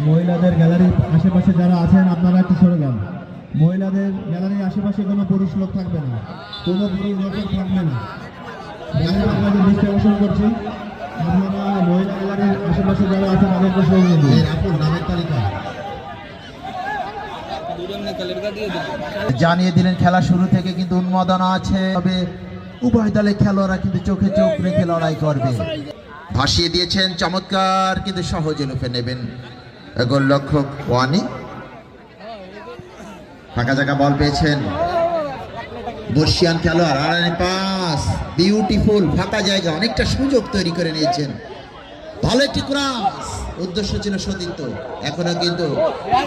মহিলাদের গ্যালারির আশেপাশে যারা আছেন আপনারা একটু সরে যান। মহিলাদের গ্যালারির আশেপাশে কোনো পুরুষ লোক থাকবে না, কোনো পুরুষ লোক থাকবে না। আপনাদের দৃষ্টি আকর্ষণ করছি, আপনারা মহিলা গ্যালারির আশেপাশে যারা আছেন তাদেরকে সরিয়ে দিন। নামের তালিকা জানিয়ে দিলেন খেলা শুরু থেকে কিন্তু উন্মাদনা আছে, তবে উভয় দলের খেলোয়াড়রা কিন্তু চোখে চোখ রেখে লড়াই করবে। ভাসিয়ে দিয়েছেন চমৎকার, কিন্তু সহজে লুফে নেবেন গোলরক্ষক ওয়ানি। ফাঁকা জায়গা বল পেয়েছেন বর্ষিয়ান খেলোয়াড়, আড়ানি পাস, বিউটিফুল ফাঁকা জায়গা, অনেকটা সুযোগ তৈরি করে নিয়েছেন। ভালো একটি ক্রস, উদ্দেশ্য ছিল সতীর্থ। এখনো কিন্তু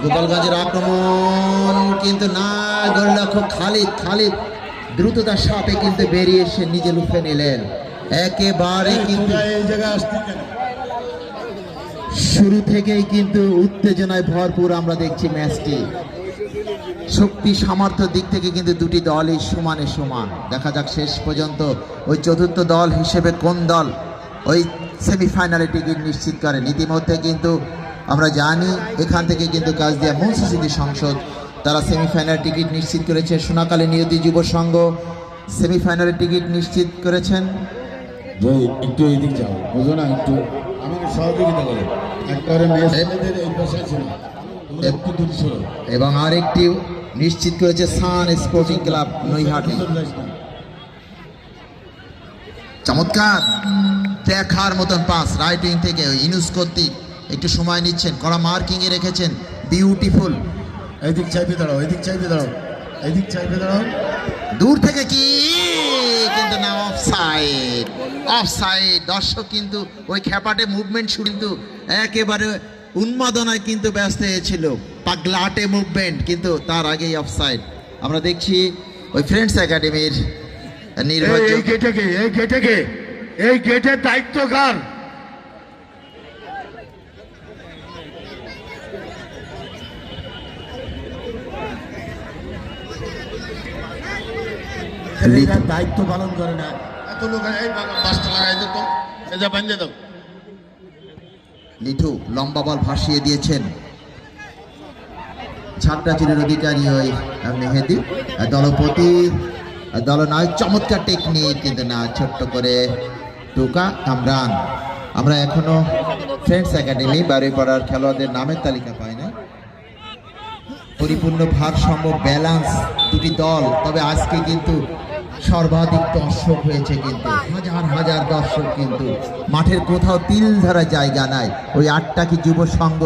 গোপালগঞ্জের আক্রমণ কিন্তু না, গোলরক্ষক খালিদ দ্রুততার সাথে কিন্তু বেরিয়ে এসে নিজে লুফে নিলেন। একেবারে কিন্তু শুরু থেকেই কিন্তু উত্তেজনায় ভরপুর আমরা দেখছি ম্যাচটি। শক্তি সামর্থ্য দিক থেকে কিন্তু দুটি দলই সমানে সমান। দেখা যাক শেষ পর্যন্ত ওই চতুর্থ দল হিসেবে কোন দল ওই সেমিফাইনালে টিকিট নিশ্চিত করেন। ইতিমধ্যে কিন্তু আমরা জানি এখান থেকে কিন্তু কাজদিয়া মুন্সি সিটি সংসদ তারা সেমিফাইনাল টিকিট নিশ্চিত করেছে। সোনাকালী নিয়তি যুব সংঘ সেমিফাইনালের টিকিট নিশ্চিত করেছেন। একটু এদিক যাও, বুঝো না, একটু আমাকে সহযোগিতা করো। এবং আরেকটি নিশ্চিত করেছে সান স্পোর্টিং ক্লাব নৈহাটি। চমৎকার দেখার মতন পাস রাইট উইং থেকে ইনুস কর্তৃক একটু সময় নিচ্ছেন, কড়া মার্কিং এ রেখেছেন, বিউটিফুল। এদিক চাইবে দাঁড়াও, এদিক চাইবে দাঁড়াও, এদিক চাইবে দাঁড়াও। দূর থেকে কি কিন্তু না, অফসাইড। দর্শক কিন্তু ওই খেপাটে মুভমেন্ট শুরু, কিন্তু একেবারে উন্মাদনায় কিন্তু ব্যস্ত হয়েছিল, পাগলাটে মুভমেন্ট, কিন্তু তার আগেই অফসাইড। আমরা দেখছি ওই ফ্রেন্ডস একাডেমির এই গেটের দায়িত্ব কার? দায়িত্ব পালন করে না এত লোক। লিটু লম্বা বল ভাসিয়ে দিয়েছেন, ছাপটা চিরের অধিকারী ওই মেহেদি দলপতি দলনায়ক। চমৎকার টেকনিক, কিন্তু না, ছোট্ট করে টোকা কামরান। আমরা এখনো ফ্রেন্ডস একাডেমি বারুইপাড়ার খেলোয়াড়দের নামের তালিকা পাই না। পরিপূর্ণ ভারসাম্য ব্যালেন্স দুটি দল, তবে আজকে কিন্তু সর্বাধিক দর্শক হয়েছে, কিন্তু হাজার দর্শক, কিন্তু মাঠের কোথাও তিল ধরা জায়গা নাই। ওই 8টা কি যুব সংঘ